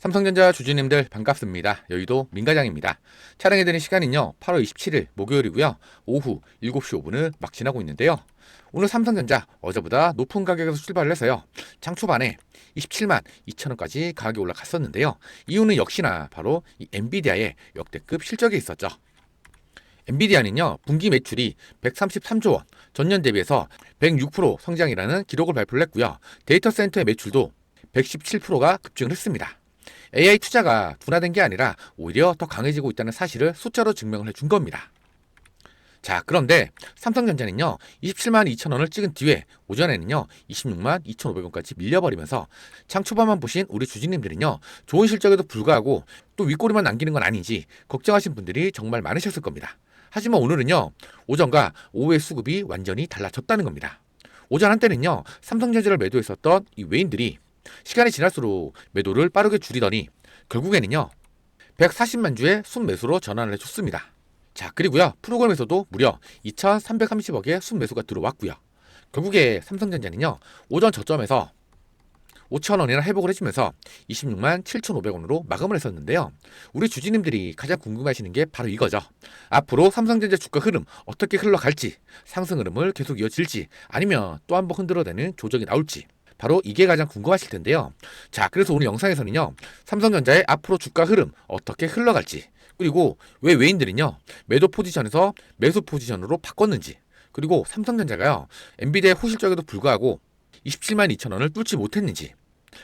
삼성전자 주주님들 반갑습니다. 여의도 민과장입니다. 촬영해드린 시간은요 8월 27일 목요일이고요. 오후 7시 5분을 막 지나고 있는데요. 오늘 삼성전자 어제보다 높은 가격에서 출발을 해서요. 장 초반에 27만 2천원까지 가격이 올라갔었는데요. 이유는 역시나 바로 이 엔비디아의 역대급 실적이 있었죠. 엔비디아는요 분기 매출이 133조 원, 전년 대비해서 106% 성장이라는 기록을 발표를 했고요. 데이터 센터의 매출도 117%가 급증을 했습니다. AI 투자가 둔화된 게 아니라 오히려 더 강해지고 있다는 사실을 숫자로 증명을 해준 겁니다. 자, 그런데 삼성전자는요 27만 2천 원을 찍은 뒤에 오전에는요 26만 2,500원까지 밀려버리면서 장 초반만 보신 우리 주주님들은요 좋은 실적에도 불구하고 또 윗꼬리만 남기는 건 아닌지 걱정하신 분들이 정말 많으셨을 겁니다. 하지만 오늘은요 오전과 오후의 수급이 완전히 달라졌다는 겁니다. 오전 한때는요 삼성전자를 매도했었던 이 외인들이 시간이 지날수록 매도를 빠르게 줄이더니 결국에는요 140만 주의 순매수로 전환을 해줬습니다. 자, 그리고요 프로그램에서도 무려 2,330억의 순매수가 들어왔고요. 결국에 삼성전자는요 오전 저점에서 5천원이나 회복을 해주면서 26만 7,500원으로 마감을 했었는데요. 우리 주주님들이 가장 궁금해하시는 게 바로 이거죠. 앞으로 삼성전자 주가 흐름 어떻게 흘러갈지, 상승 흐름을 계속 이어질지, 아니면 또 한 번 흔들어대는 조정이 나올지, 바로 이게 가장 궁금하실 텐데요. 자, 그래서 오늘 영상에서는요 삼성전자의 앞으로 주가 흐름 어떻게 흘러갈지, 그리고 왜 외인들은요 매도 포지션에서 매수 포지션으로 바꿨는지, 그리고 삼성전자가요 엔비디아의 호실적에도 불구하고 27만 2천 원을 뚫지 못했는지,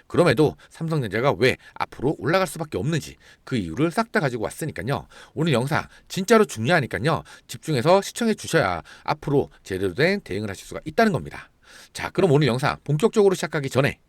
그럼에도 삼성전자가 왜 앞으로 올라갈 수밖에 없는지 그 이유를 싹 다 가지고 왔으니까요. 오늘 영상 진짜로 중요하니까요. 집중해서 시청해 주셔야 앞으로 제대로 된 대응을 하실 수가 있다는 겁니다. 자, 그럼 오늘 영상 본격적으로 시작하기 전에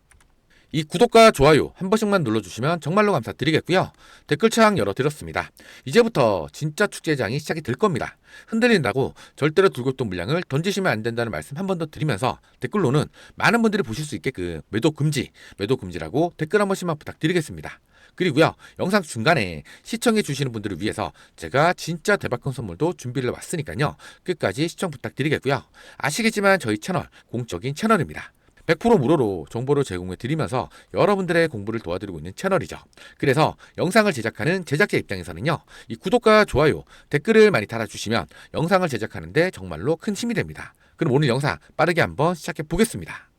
이 구독과 좋아요 한 번씩만 눌러주시면 정말로 감사드리겠고요. 댓글창 열어드렸습니다. 이제부터 진짜 축제장이 시작이 될 겁니다. 흔들린다고 절대로 들고 있던 물량을 던지시면 안 된다는 말씀 한 번 더 드리면서 댓글로는 많은 분들이 보실 수 있게끔 매도 금지라고 댓글 한 번씩만 부탁드리겠습니다. 그리고요 영상 중간에 시청해 주시는 분들을 위해서 제가 진짜 대박큰 선물도 준비를 해왔으니까요 끝까지 시청 부탁드리겠고요. 아시겠지만 저희 채널 공적인 채널입니다. 100% 무료로 정보를 제공해 드리면서 여러분들의 공부를 도와드리고 있는 채널이죠. 그래서 영상을 제작하는 제작자 입장에서는요 이 구독과 좋아요 댓글을 많이 달아주시면 영상을 제작하는데 정말로 큰 힘이 됩니다. 그럼 오늘 영상 빠르게 한번 시작해 보겠습니다.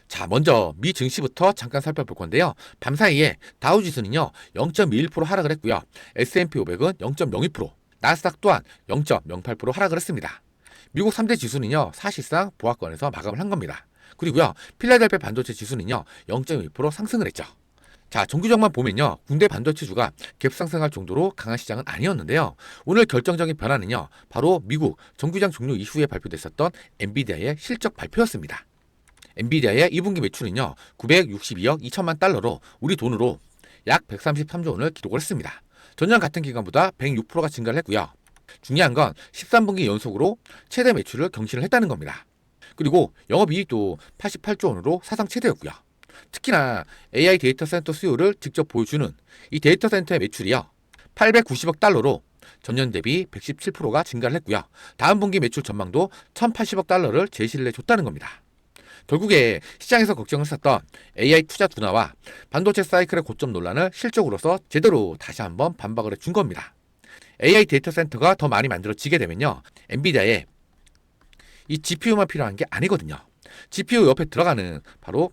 자, 먼저 미 증시부터 잠깐 살펴볼 건데요. 밤사이에 다우지수는요 0.21% 하락을 했고요. S&P 500은 0.02%, 나스닥 또한 0.08% 하락을 했습니다. 미국 3대 지수는요 사실상 보합권에서 마감을 한 겁니다. 그리고요 필라델피아 반도체 지수는요 0.1% 상승을 했죠. 자, 종규적만 보면요 국내 반도체주가 갭상승할 정도로 강한 시장은 아니었는데요. 오늘 결정적인 변화는요 바로 미국 정규장 종료 이후에 발표됐었던 엔비디아의 실적 발표였습니다. 엔비디아의 2분기 매출은요 962억 2천만 달러로 우리 돈으로 약 133조 원을 기록을 했습니다. 전년 같은 기간보다 106%가 증가를 했고요. 중요한 건 13분기 연속으로 최대 매출을 경신을 했다는 겁니다. 그리고 영업이익도 88조 원으로 사상 최대였고요. 특히나 AI 데이터 센터 수요를 직접 보여주는 이 데이터 센터의 매출이요 890억 달러로 전년 대비 117%가 증가를 했고요. 다음 분기 매출 전망도 1080억 달러를 제시를 해줬다는 겁니다. 결국에 시장에서 걱정을 했었던 AI 투자 둔화와 반도체 사이클의 고점 논란을 실적으로서 제대로 다시 한번 반박을 해준 겁니다. AI 데이터 센터가 더 많이 만들어지게 되면요 엔비디아의 이 GPU만 필요한 게 아니거든요. GPU 옆에 들어가는 바로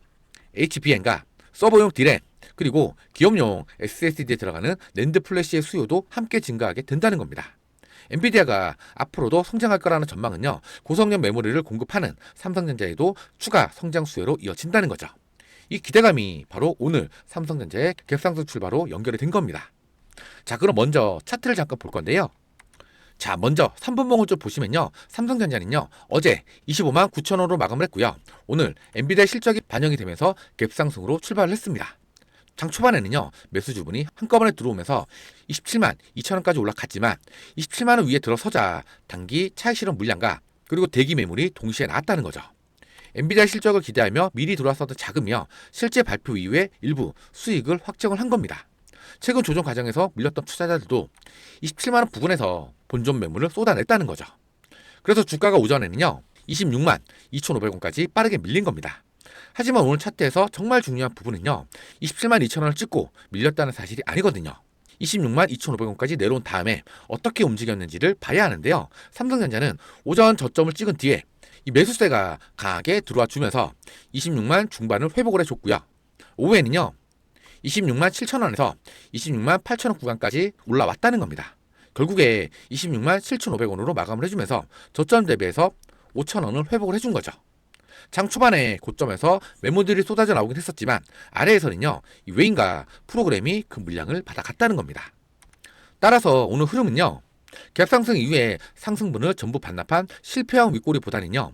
HBM과 서버용 디램, 그리고 기업용 SSD에 들어가는 낸드 플래시의 수요도 함께 증가하게 된다는 겁니다. 엔비디아가 앞으로도 성장할 거라는 전망은요 고성능 메모리를 공급하는 삼성전자에도 추가 성장 수요로 이어진다는 거죠. 이 기대감이 바로 오늘 삼성전자의 갭상승 출발로 연결이 된 겁니다. 자, 그럼 먼저 차트를 잠깐 볼 건데요. 자, 먼저 3분봉을 좀 보시면요 삼성전자는요 어제 25만 9천 원으로 마감을 했고요. 오늘 엔비디아 실적이 반영이 되면서 갭상승으로 출발을 했습니다. 장 초반에는요 매수 주문이 한꺼번에 들어오면서 27만 2천 원까지 올라갔지만 27만 원 위에 들어서자 단기 차익 실현 물량과 그리고 대기 매물이 동시에 나왔다는 거죠. 엔비디아 실적을 기대하며 미리 들어왔었던 자금이요 실제 발표 이후에 일부 수익을 확정을 한 겁니다. 최근 조정 과정에서 밀렸던 투자자들도 27만 원 부근에서 본전 매물을 쏟아냈다는 거죠. 그래서 주가가 오전에는요 26만 2,500원까지 빠르게 밀린 겁니다. 하지만 오늘 차트에서 정말 중요한 부분은요. 27만 2천 원을 찍고 밀렸다는 사실이 아니거든요. 26만 2,500원까지 내려온 다음에 어떻게 움직였는지를 봐야 하는데요. 삼성전자는 오전 저점을 찍은 뒤에 이 매수세가 강하게 들어와 주면서 26만 중반을 회복을 해줬고요. 오후에는요. 26만 7천 원에서 26만 8천 원 구간까지 올라왔다는 겁니다. 결국에 26만 7,500원으로 마감을 해주면서 저점 대비해서 5천 원을 회복을 해준 거죠. 장 초반에 고점에서 매물들이 쏟아져 나오긴 했었지만 아래에서는요. 이 외인과 프로그램이 그 물량을 받아갔다는 겁니다. 따라서 오늘 흐름은요. 갭상승 이후에 상승분을 전부 반납한 실패형 윗꼬리보다는요.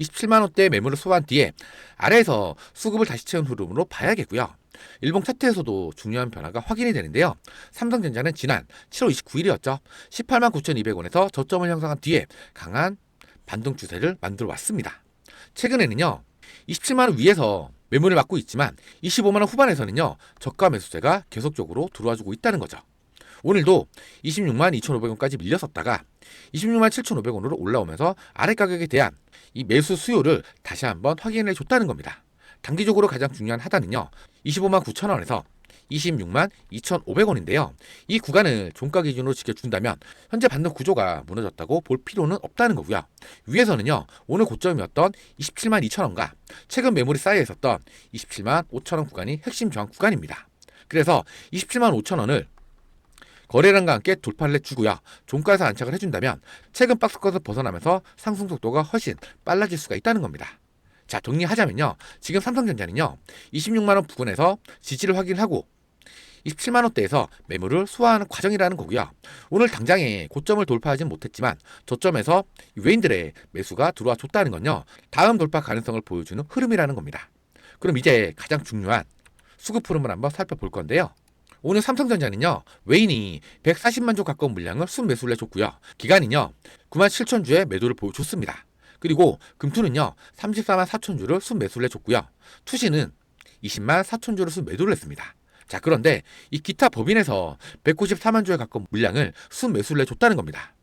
27만 원대 매물을 소화한 뒤에 아래에서 수급을 다시 채운 흐름으로 봐야겠고요. 일봉 차트에서도 중요한 변화가 확인이 되는데요. 삼성전자는 지난 7월 29일이었죠. 18만 9,200원에서 저점을 형성한 뒤에 강한 반등 추세를 만들어 왔습니다. 최근에는요. 27만 원 위에서 매물을 맞고 있지만 25만 원 후반에서는요. 저가 매수세가 계속적으로 들어와주고 있다는 거죠. 오늘도 26만 2,500원까지 밀렸었다가 26만 7,500원으로 올라오면서 아래 가격에 대한 이 매수 수요를 다시 한번 확인해 줬다는 겁니다. 단기적으로 가장 중요한 하단은요. 25만 9천 원에서 26만 2,500원인데요. 이 구간을 종가 기준으로 지켜준다면 현재 반등 구조가 무너졌다고 볼 필요는 없다는 거고요. 위에서는요. 오늘 고점이었던 27만 2천 원과 최근 매물이 쌓여 있었던 27만 5천 원 구간이 핵심 저항 구간입니다. 그래서 27만 5천 원을 거래량과 함께 돌파를 해주고요. 종가에서 안착을 해준다면 최근 박스권에서 벗어나면서 상승 속도가 훨씬 빨라질 수가 있다는 겁니다. 자, 정리하자면요. 지금 삼성전자는요. 26만 원 부근에서 지지를 확인하고 27만 원대에서 매물을 소화하는 과정이라는 거고요. 오늘 당장에 고점을 돌파하진 못했지만 저점에서 외인들의 매수가 들어와 줬다는 건요. 다음 돌파 가능성을 보여주는 흐름이라는 겁니다. 그럼 이제 가장 중요한 수급 흐름을 한번 살펴볼 건데요. 오늘 삼성전자는요. 외인이 140만 주 가까운 물량을 순매수를 해줬고요. 기간은요. 9만 7천 주의 매도를 보여줬습니다. 그리고 금투는요. 34만 4천 주를 순매수를 해줬고요. 투시는 20만 4천 주를 순매도를 했습니다. 자, 그런데 이 기타 법인에서 194만 주에 가까운 물량을 순매수를 해줬다는 겁니다.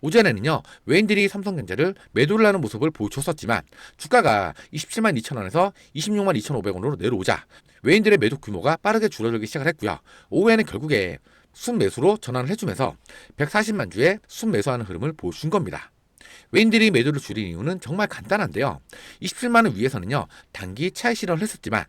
오전에는요. 외인들이 삼성전자를 매도를 하는 모습을 보여줬었지만 주가가 27만 2천 원에서 26만 2,500원으로 내려오자 외인들의 매도 규모가 빠르게 줄어들기 시작을 했고요. 오후에는 결국에 순매수로 전환을 해주면서 140만 주에 순매수하는 흐름을 보여준 겁니다. 외인들이 매도를 줄인 이유는 정말 간단한데요. 27만 원 위에서는요. 단기 차익 실현을 했었지만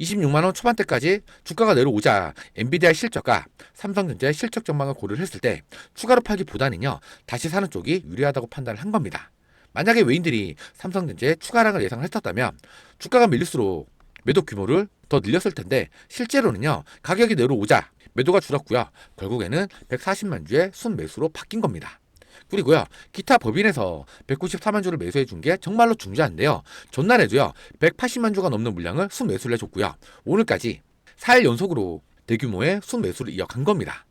26만 원 초반대까지 주가가 내려오자 엔비디아 실적과 삼성전자의 실적 전망을 고려를 했을 때 추가로 팔기보다는요. 다시 사는 쪽이 유리하다고 판단을 한 겁니다. 만약에 외인들이 삼성전자의 추가락을 예상을 했었다면 주가가 밀릴수록 매도 규모를 더 늘렸을 텐데 실제로는요. 가격이 내려오자 매도가 줄었고요. 결국에는 140만 주의 순매수로 바뀐 겁니다. 그리고요. 기타 법인에서 194만 주를 매수해 준 게 정말로 중요한데요. 전날에도요. 180만 주가 넘는 물량을 순매수를 해줬고요. 오늘까지 4일 연속으로 대규모의 순매수를 이어간 겁니다.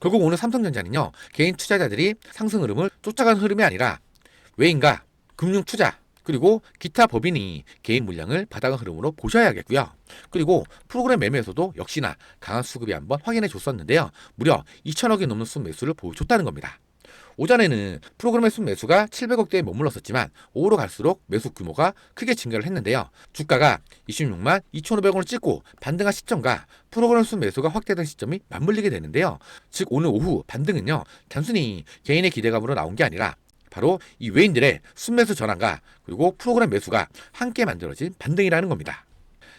결국 오늘 삼성전자는요. 개인 투자자들이 상승 흐름을 쫓아간 흐름이 아니라 외인과 금융 투자 그리고 기타 법인이 개인 물량을 받아간 흐름으로 보셔야겠고요. 그리고 프로그램 매매에서도 역시나 강한 수급이 한번 확인해 줬었는데요. 무려 2천억이 넘는 순매수를 보여줬다는 겁니다. 오전에는 프로그램의 순매수가 700억대에 머물렀었지만 오후로 갈수록 매수 규모가 크게 증가를 했는데요. 주가가 26만 2,500원을 찍고 반등한 시점과 프로그램 순매수가 확대된 시점이 맞물리게 되는데요. 즉 오늘 오후 반등은요. 단순히 개인의 기대감으로 나온 게 아니라 바로 이 외인들의 순매수 전환과 그리고 프로그램 매수가 함께 만들어진 반등이라는 겁니다.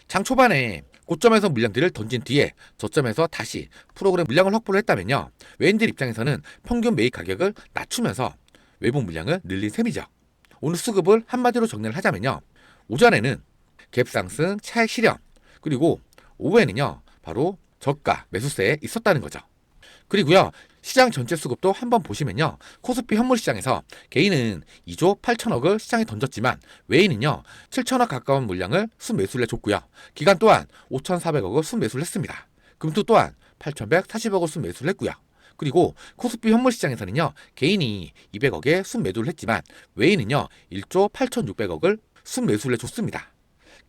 장 초반에 고점에서 물량들을 던진 뒤에 저점에서 다시 프로그램 물량을 확보를 했다면요. 외인들 입장에서는 평균 매입 가격을 낮추면서 외부 물량을 늘린 셈이죠. 오늘 수급을 한마디로 정리를 하자면요. 오전에는 갭상승, 차익 실현, 그리고 오후에는요. 바로 저가 매수세에 있었다는 거죠. 그리고요. 시장 전체 수급도 한번 보시면요. 코스피 현물 시장에서 개인은 2조 8천억을 시장에 던졌지만 외인은요. 7천억 가까운 물량을 순매수를 해줬고요. 기간 또한 5,400억을 순매수를 했습니다. 금투 또한 8,140억을 순매수를 했고요. 그리고 코스피 현물 시장에서는요. 개인이 200억에 순매도를 했지만 외인은요. 1조 8,600억을 순매수를 해줬습니다.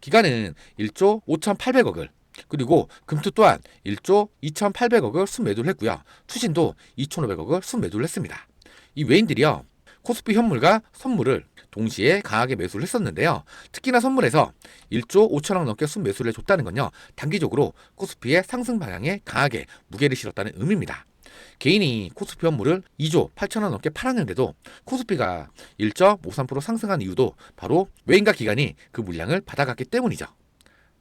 기간은 1조 5,800억을 그리고 금투 또한 1조 2,800억을 순매도를 했고요. 투신도 2,500억을 순매도를 했습니다. 이 외인들이요. 코스피 현물과 선물을 동시에 강하게 매수를 했었는데요. 특히나 선물에서 1조 5천억 넘게 순매수를 해줬다는 건요. 단기적으로 코스피의 상승 방향에 강하게 무게를 실었다는 의미입니다. 개인이 코스피 현물을 2조 8천억 넘게 팔았는데도 코스피가 1.53% 상승한 이유도 바로 외인과 기관이 그 물량을 받아갔기 때문이죠.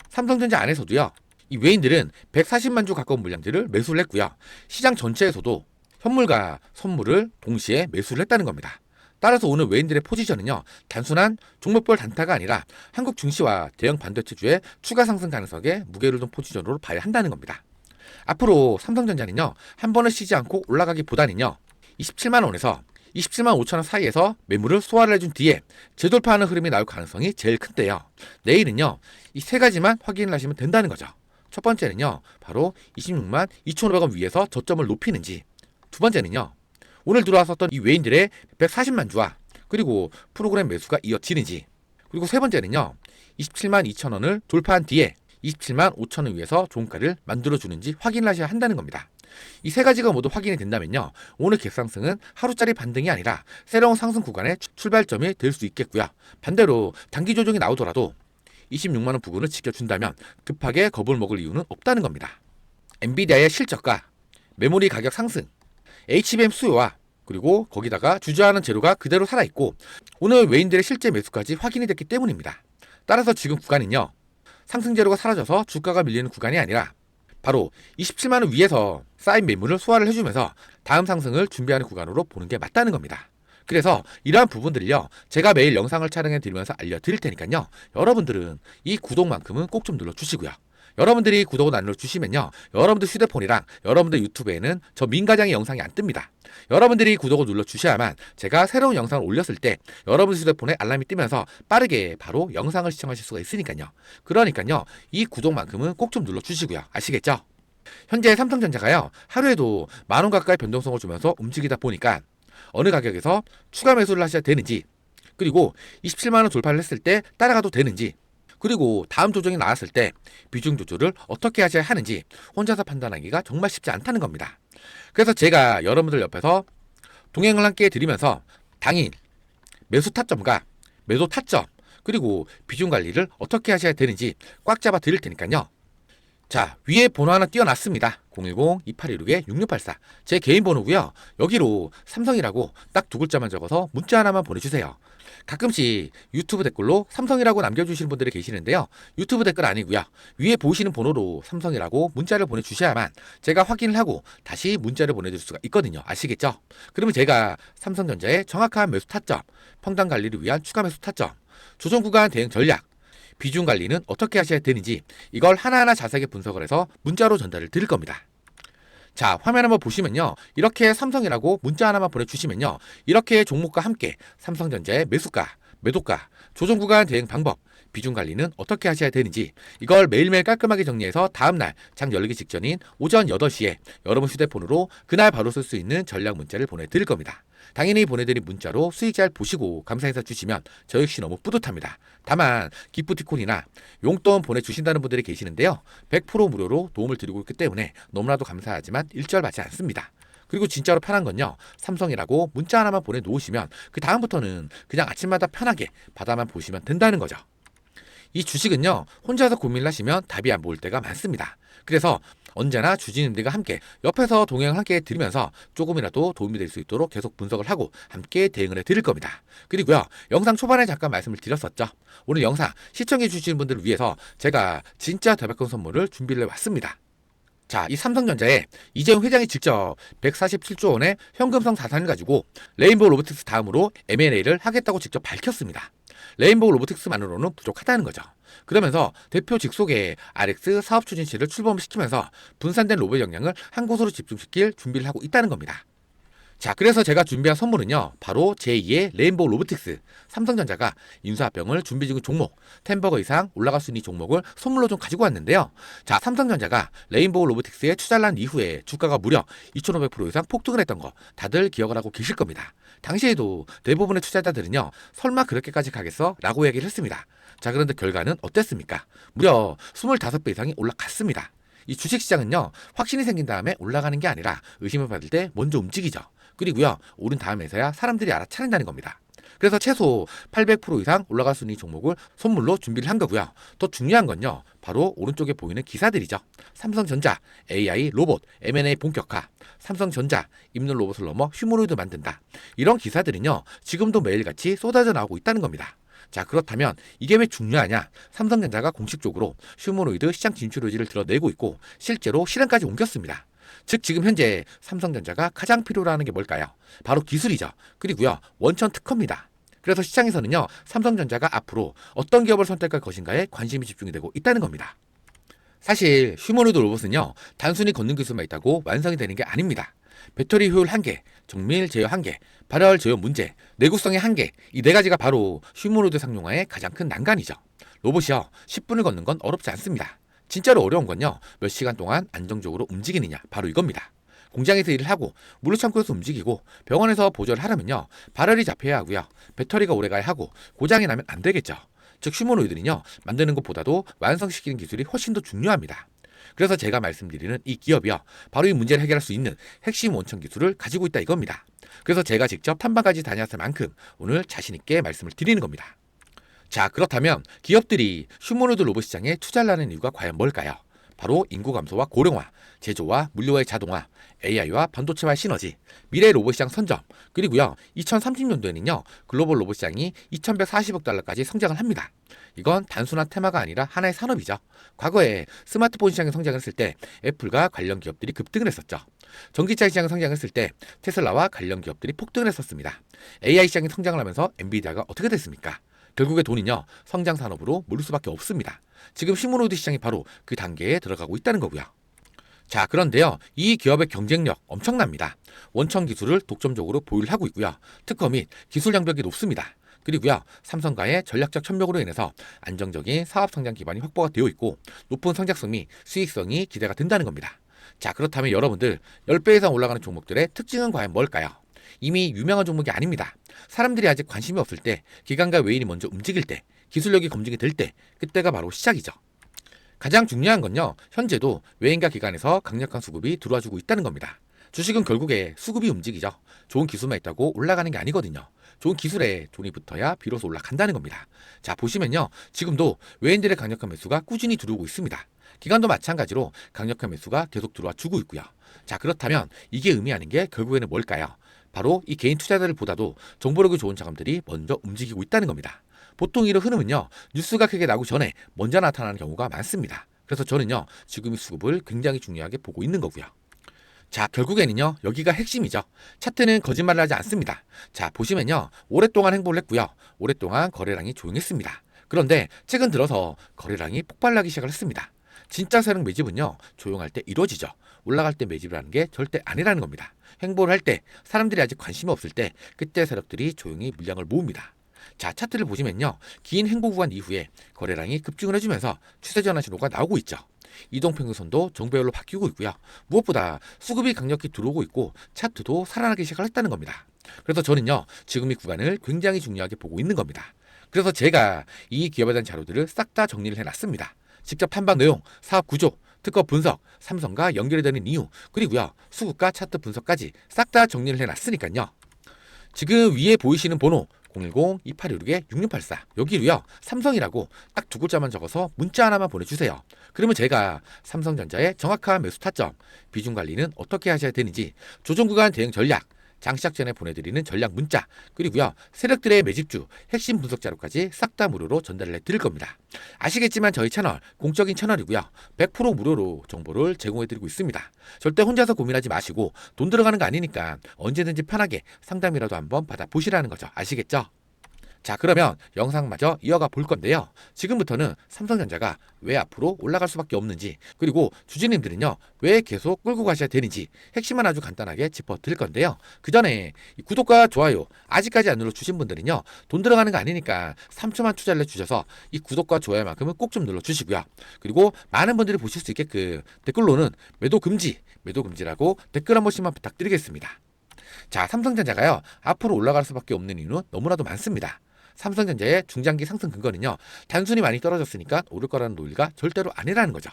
삼성전자 안에서도요. 이 외인들은 140만 주 가까운 물량들을 매수를 했고요. 시장 전체에서도 현물과 선물을 동시에 매수를 했다는 겁니다. 따라서 오늘 외인들의 포지션은요. 단순한 종목별 단타가 아니라 한국 증시와 대형 반도체주의 추가 상승 가능성에 무게를 둔 포지션으로 봐야 한다는 겁니다. 앞으로 삼성전자는요. 한 번을 쉬지 않고 올라가기보다는요. 27만 원에서 27만 5천 원 사이에서 매물을 소화를 해준 뒤에 재돌파하는 흐름이 나올 가능성이 제일 큰데요. 내일은요. 이 세 가지만 확인을 하시면 된다는 거죠. 첫 번째는요. 바로 26만 2,500원 위에서 저점을 높이는지, 두 번째는요. 오늘 들어왔었던 이 외인들의 140만 주와 그리고 프로그램 매수가 이어지는지, 그리고 세 번째는요. 27만 2천 원을 돌파한 뒤에 27만 5천 원 위에서 종가를 만들어주는지 확인을 하셔야 한다는 겁니다. 이 세 가지가 모두 확인이 된다면요. 오늘 갭상승은 하루짜리 반등이 아니라 새로운 상승 구간의 출발점이 될 수 있겠고요. 반대로 단기 조정이 나오더라도 26만 원 부근을 지켜준다면 급하게 겁을 먹을 이유는 없다는 겁니다. 엔비디아의 실적과 메모리 가격 상승, HBM 수요와 그리고 거기다가 주저하는 재료가 그대로 살아있고 오늘 외인들의 실제 매수까지 확인이 됐기 때문입니다. 따라서 지금 구간은요. 상승 재료가 사라져서 주가가 밀리는 구간이 아니라 바로 27만 원 위에서 쌓인 매물을 소화를 해주면서 다음 상승을 준비하는 구간으로 보는 게 맞다는 겁니다. 그래서 이러한 부분들을요. 제가 매일 영상을 촬영해 드리면서 알려드릴 테니까요. 여러분들은 이 구독만큼은 꼭 좀 눌러주시고요. 여러분들이 구독을 안 눌러주시면요. 여러분들 휴대폰이랑 여러분들 유튜브에는 저 민과장의 영상이 안 뜹니다. 여러분들이 구독을 눌러주셔야만 제가 새로운 영상을 올렸을 때 여러분 휴대폰에 알람이 뜨면서 빠르게 바로 영상을 시청하실 수가 있으니까요. 그러니까요. 이 구독만큼은 꼭 좀 눌러주시고요. 아시겠죠? 현재 삼성전자가요. 하루에도 10,000원 가까이 변동성을 주면서 움직이다 보니까 어느 가격에서 추가 매수를 하셔야 되는지, 그리고 27만 원 돌파를 했을 때 따라가도 되는지, 그리고 다음 조정이 나왔을 때 비중 조절을 어떻게 하셔야 하는지 혼자서 판단하기가 정말 쉽지 않다는 겁니다. 그래서 제가 여러분들 옆에서 동행을 함께 해드리면서 당일 매수 타점과 매도 타점 그리고 비중 관리를 어떻게 하셔야 되는지 꽉 잡아 드릴 테니까요. 자, 위에 번호 하나 띄워놨습니다. 010-2816-6684 제 개인 번호고요. 여기로 삼성이라고 딱 두 글자만 적어서 문자 하나만 보내주세요. 가끔씩 유튜브 댓글로 삼성이라고 남겨주시는 분들이 계시는데요. 유튜브 댓글 아니고요. 위에 보시는 번호로 삼성이라고 문자를 보내주셔야만 제가 확인을 하고 다시 문자를 보내줄 수가 있거든요. 아시겠죠? 그러면 제가 삼성전자의 정확한 매수 타점, 평단 관리를 위한 추가 매수 타점, 조정 구간 대응 전략, 비중 관리는 어떻게 하셔야 되는지 이걸 하나하나 자세하게 분석을 해서 문자로 전달을 드릴 겁니다. 자, 화면 한번 보시면요. 이렇게 삼성이라고 문자 하나만 보내주시면요. 이렇게 종목과 함께 삼성전자의 매수가, 매도가, 조정 구간 대응 방법, 비중 관리는 어떻게 하셔야 되는지 이걸 매일매일 깔끔하게 정리해서 다음날 장 열리기 직전인 오전 8시에 여러분 휴대폰으로 그날 바로 쓸 수 있는 전략 문자를 보내드릴 겁니다. 당연히 보내드린 문자로 수익 잘 보시고 감사해서 주시면 저 역시 너무 뿌듯합니다. 다만 기프티콘이나 용돈 보내주신다는 분들이 계시는데요. 100% 무료로 도움을 드리고 있기 때문에 너무나도 감사하지만 일절받지 않습니다. 그리고 진짜로 편한 건요. 삼성이라고 문자 하나만 보내놓으시면 그 다음부터는 그냥 아침마다 편하게 바다만 보시면 된다는 거죠. 이 주식은요. 혼자서 고민을 하시면 답이 안 보일 때가 많습니다. 그래서 언제나 주진님들과 함께 옆에서 동행을 함께 해드리면서 조금이라도 도움이 될 수 있도록 계속 분석을 하고 함께 대응을 해드릴 겁니다. 그리고요. 영상 초반에 잠깐 말씀을 드렸었죠. 오늘 영상 시청해 주시는 분들을 위해서 제가 진짜 대박큰 선물을 준비를 해왔습니다. 자, 이 삼성전자에 이재용 회장이 직접 147조 원의 현금성 자산을 가지고 레인보우 로보틱스 다음으로 M&A를 하겠다고 직접 밝혔습니다. 레인보우 로보틱스만으로는 부족하다는 거죠. 그러면서 대표 직속의 RX 사업 추진실을 출범시키면서 분산된 로봇 역량을 한 곳으로 집중시킬 준비를 하고 있다는 겁니다. 자, 그래서 제가 준비한 선물은요. 바로 제2의 레인보우 로보틱스, 삼성전자가 인수합병을 준비 중인 종목, 10버거 이상 올라갈 수 있는 종목을 선물로 좀 가지고 왔는데요. 자, 삼성전자가 레인보우 로보틱스에 투자를 한 이후에 주가가 무려 2,500% 이상 폭등을 했던 거 다들 기억을 하고 계실 겁니다. 당시에도 대부분의 투자자들은요. 설마 그렇게까지 가겠어? 라고 얘기를 했습니다. 자, 그런데 결과는 어땠습니까? 무려 25배 이상이 올라갔습니다. 이 주식시장은요. 확신이 생긴 다음에 올라가는 게 아니라 의심을 받을 때 먼저 움직이죠. 그리고요. 오른 다음에서야 사람들이 알아차린다는 겁니다. 그래서 최소 800% 이상 올라갈 수 있는 이 종목을 선물로 준비를 한 거고요. 더 중요한 건요. 바로 오른쪽에 보이는 기사들이죠. 삼성전자, AI, 로봇, M&A 본격화, 삼성전자, 입는 로봇을 넘어 휴머노이드 만든다. 이런 기사들은요. 지금도 매일같이 쏟아져 나오고 있다는 겁니다. 자, 그렇다면 이게 왜 중요하냐? 삼성전자가 공식적으로 휴머노이드 시장 진출 의지를 드러내고 있고 실제로 실행까지 옮겼습니다. 즉 지금 현재 삼성전자가 가장 필요로 하는 게 뭘까요? 바로 기술이죠. 그리고요. 원천 특허입니다. 그래서 시장에서는요. 삼성전자가 앞으로 어떤 기업을 선택할 것인가에 관심이 집중이 되고 있다는 겁니다. 사실 휴머노이드 로봇은요. 단순히 걷는 기술만 있다고 완성이 되는 게 아닙니다. 배터리 효율 한계, 정밀 제어 한계, 발열 제어 문제, 내구성의 한계, 이 네 가지가 바로 휴머노이드 상용화의 가장 큰 난관이죠. 로봇이요. 10분을 걷는 건 어렵지 않습니다. 진짜로 어려운 건요. 몇 시간 동안 안정적으로 움직이느냐, 바로 이겁니다. 공장에서 일을 하고 물류창고에서 움직이고 병원에서 보조를 하려면요. 발열이 잡혀야 하고요. 배터리가 오래가야 하고 고장이 나면 안 되겠죠. 즉 휴머노이드는요. 만드는 것보다도 완성시키는 기술이 훨씬 더 중요합니다. 그래서 제가 말씀드리는 이 기업이요. 바로 이 문제를 해결할 수 있는 핵심 원천 기술을 가지고 있다 이겁니다. 그래서 제가 직접 탐방까지 다녔을 만큼 오늘 자신 있게 말씀을 드리는 겁니다. 자, 그렇다면 기업들이 휴머노이드 로봇 시장에 투자를 하는 이유가 과연 뭘까요? 바로 인구 감소와 고령화, 제조와 물류와의 자동화, AI와 반도체와의 시너지, 미래 로봇 시장 선점, 그리고요 2030년도에는요 글로벌 로봇 시장이 2,140억 달러까지 성장을 합니다. 이건 단순한 테마가 아니라 하나의 산업이죠. 과거에 스마트폰 시장이 성장했을 때 애플과 관련 기업들이 급등을 했었죠. 전기차 시장이 성장했을 때 테슬라와 관련 기업들이 폭등을 했었습니다. AI 시장이 성장을 하면서 엔비디아가 어떻게 됐습니까? 결국에 돈은요 성장 산업으로 몰릴 수밖에 없습니다. 지금 휴머노이드 시장이 바로 그 단계에 들어가고 있다는 거고요. 자, 그런데요 이 기업의 경쟁력 엄청납니다. 원천 기술을 독점적으로 보유를 하고 있고요. 특허 및 기술 장벽이 높습니다. 그리고요 삼성과의 전략적 협력으로 인해서 안정적인 사업 성장 기반이 확보가 되어 있고 높은 성장성 및 수익성이 기대가 된다는 겁니다. 자, 그렇다면 여러분들 10배 이상 올라가는 종목들의 특징은 과연 뭘까요? 이미 유명한 종목이 아닙니다. 사람들이 아직 관심이 없을 때, 기관과 외인이 먼저 움직일 때, 기술력이 검증이 될 때, 그때가 바로 시작이죠. 가장 중요한 건요, 현재도 외인과 기관에서 강력한 수급이 들어와주고 있다는 겁니다. 주식은 결국에 수급이 움직이죠. 좋은 기술만 있다고 올라가는 게 아니거든요. 좋은 기술에 돈이 붙어야 비로소 올라간다는 겁니다. 자, 보시면요, 지금도 외인들의 강력한 매수가 꾸준히 들어오고 있습니다. 기관도 마찬가지로 강력한 매수가 계속 들어와 주고 있고요. 자, 그렇다면 이게 의미하는 게 결국에는 뭘까요? 바로 이 개인 투자자들보다도 정보력이 좋은 자금들이 먼저 움직이고 있다는 겁니다. 보통 이런 흐름은요, 뉴스가 크게 나오기 전에 먼저 나타나는 경우가 많습니다. 그래서 저는요, 지금 이 수급을 굉장히 중요하게 보고 있는 거고요. 자, 결국에는요, 여기가 핵심이죠. 차트는 거짓말을 하지 않습니다. 자, 보시면요, 오랫동안 행보를 했고요. 오랫동안 거래량이 조용했습니다. 그런데 최근 들어서 거래량이 폭발하기 시작을 했습니다. 진짜 세력 매집은요, 조용할 때 이루어지죠. 올라갈 때 매집을 하는 게 절대 아니라는 겁니다. 행보를 할 때, 사람들이 아직 관심이 없을 때, 그때 세력들이 조용히 물량을 모읍니다. 자, 차트를 보시면요, 긴 행보 구간 이후에 거래량이 급증을 해주면서 추세 전환 신호가 나오고 있죠. 이동평균선도 정배열로 바뀌고 있고요. 무엇보다 수급이 강력히 들어오고 있고 차트도 살아나기 시작을 했다는 겁니다. 그래서 저는요, 지금 이 구간을 굉장히 중요하게 보고 있는 겁니다. 그래서 제가 이 기업에 대한 자료들을 싹 다 정리를 해놨습니다. 직접 탐방 내용, 사업 구조, 특허 분석, 삼성과 연결이 되는 이유, 그리고요 수급과 차트 분석까지 싹 다 정리를 해놨으니까요. 지금 위에 보이시는 번호 010-2816-6684 여기로요 삼성이라고 딱 두 글자만 적어서 문자 하나만 보내주세요. 그러면 제가 삼성전자의 정확한 매수 타점, 비중 관리는 어떻게 하셔야 되는지, 조정 구간 대응 전략, 장시작 전에 보내드리는 전략 문자, 그리고요 세력들의 매집주 핵심 분석 자료까지 싹 다 무료로 전달을 해드릴 겁니다. 아시겠지만 저희 채널 공적인 채널이고요, 100% 무료로 정보를 제공해드리고 있습니다. 절대 혼자서 고민하지 마시고 돈 들어가는 거 아니니까 언제든지 편하게 상담이라도 한번 받아보시라는 거죠. 아시겠죠? 자, 그러면 영상마저 이어가 볼 건데요. 지금부터는 삼성전자가 왜 앞으로 올라갈 수밖에 없는지, 그리고 주주님들은요 왜 계속 끌고 가셔야 되는지 핵심만 아주 간단하게 짚어드릴 건데요. 그 전에 구독과 좋아요 아직까지 안 눌러주신 분들은요, 돈 들어가는 거 아니니까 3초만 투자를 해주셔서 이 구독과 좋아요만큼은 꼭 좀 눌러주시고요. 그리고 많은 분들이 보실 수 있게끔 댓글로는 매도 금지라고 댓글 한 번씩만 부탁드리겠습니다. 자, 삼성전자가요 앞으로 올라갈 수밖에 없는 이유는 너무나도 많습니다. 삼성전자의 중장기 상승 근거는요, 단순히 많이 떨어졌으니까 오를 거라는 논리가 절대로 아니라는 거죠.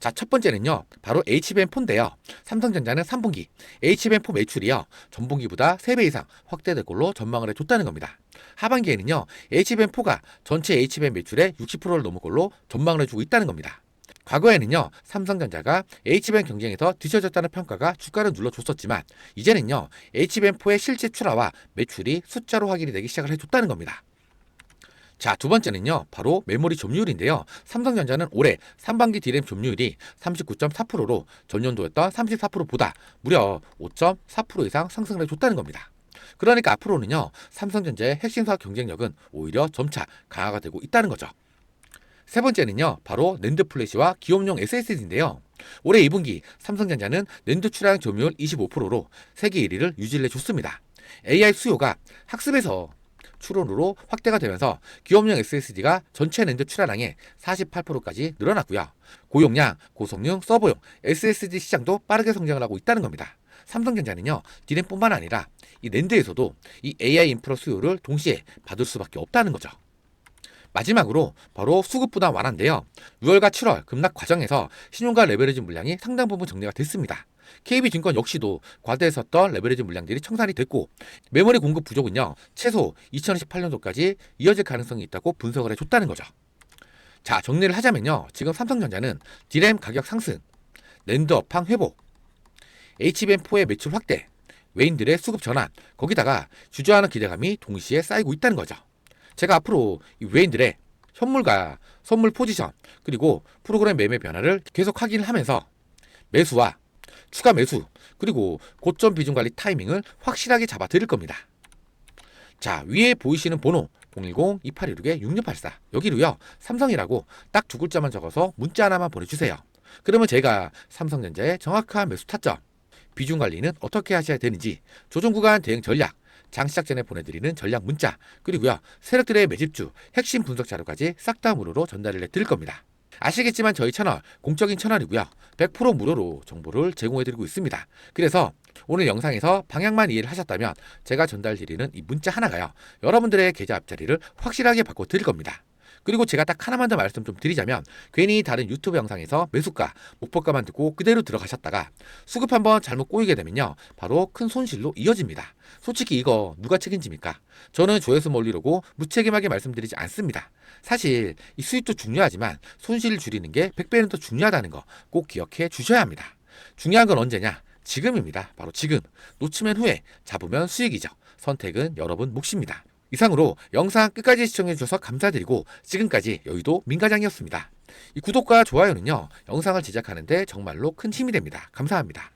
자, 첫 번째는요, 바로 HBM4인데요. 삼성전자는 3분기 HBM4 매출이요, 전분기보다 3배 이상 확대될 걸로 전망을 해줬다는 겁니다. 하반기에는요, HBM4가 전체 HBM 매출의 60%를 넘을 걸로 전망을 해주고 있다는 겁니다. 과거에는요, 삼성전자가 HBM 경쟁에서 뒤처졌다는 평가가 주가를 눌러줬었지만, 이제는요, HBM4의 실제 출하와 매출이 숫자로 확인이 되기 시작을 해줬다는 겁니다. 자, 두 번째는요, 바로 메모리 점유율인데요. 삼성전자는 올해 3반기 D램 점유율이 39.4%로 전년도였던 34%보다 무려 5.4% 이상 상승을 해줬다는 겁니다. 그러니까 앞으로는요, 삼성전자의 핵심 사업 경쟁력은 오히려 점차 강화가 되고 있다는 거죠. 세 번째는요, 바로 낸드 플래시와 기업용 SSD인데요. 올해 2분기 삼성전자는 낸드 출하량 점유율 25%로 세계 1위를 유지를 해줬습니다. AI 수요가 학습에서 추론으로 확대가 되면서 기업용 SSD가 전체 낸드 출하량의 48%까지 늘어났고요. 고용량, 고성능, 서버용 SSD 시장도 빠르게 성장을 하고 있다는 겁니다. 삼성전자는요, D램뿐만 아니라 이 낸드에서도 이 AI 인프라 수요를 동시에 받을 수밖에 없다는 거죠. 마지막으로 바로 수급 부담 완화인데요. 6월과 7월 급락 과정에서 신용과 레버리지 물량이 상당 부분 정리가 됐습니다. KB증권 역시도 과대했었던 레버리지 물량들이 청산이 됐고, 메모리 공급 부족은요, 최소 2028년도까지 이어질 가능성이 있다고 분석을 해줬다는 거죠. 자, 정리를 하자면요, 지금 삼성전자는 D램 가격 상승, 낸드 업황 회복, HBM4의 매출 확대, 외인들의 수급 전환, 거기다가 주저하는 기대감이 동시에 쌓이고 있다는 거죠. 제가 앞으로 이 외인들의 현물과 선물 포지션, 그리고 프로그램 매매 변화를 계속 확인을 하면서 매수와 추가 매수, 그리고 고점 비중 관리 타이밍을 확실하게 잡아 드릴 겁니다. 자, 위에 보이시는 번호 010-2816-6684 여기로요, 삼성이라고 딱 두 글자만 적어서 문자 하나만 보내주세요. 그러면 제가 삼성전자의 정확한 매수 타점, 비중 관리는 어떻게 하셔야 되는지, 조정 구간 대응 전략, 장 시작 전에 보내드리는 전략 문자, 그리고요, 세력들의 매집주 핵심 분석 자료까지 싹 다 무료로 전달을 해드릴 겁니다. 아시겠지만 저희 채널 공적인 채널이고요, 100% 무료로 정보를 제공해드리고 있습니다. 그래서 오늘 영상에서 방향만 이해를 하셨다면 제가 전달드리는 이 문자 하나가요, 여러분들의 계좌 앞자리를 확실하게 바꿔드릴 겁니다. 그리고 제가 딱 하나만 더 말씀 좀 드리자면, 괜히 다른 유튜브 영상에서 매수가, 목표가만 듣고 그대로 들어가셨다가 수급 한번 잘못 꼬이게 되면요, 바로 큰 손실로 이어집니다. 솔직히 이거 누가 책임집니까? 저는 조회수 몰리려고 무책임하게 말씀드리지 않습니다. 사실 이 수익도 중요하지만 손실을 줄이는 게 100배는 더 중요하다는 거 꼭 기억해 주셔야 합니다. 중요한 건 언제냐? 지금입니다. 바로 지금. 놓치면 후회, 잡으면 수익이죠. 선택은 여러분 몫입니다. 이상으로 영상 끝까지 시청해주셔서 감사드리고, 지금까지 여의도 민가장이었습니다. 이 구독과 좋아요는요, 영상을 제작하는데 정말로 큰 힘이 됩니다. 감사합니다.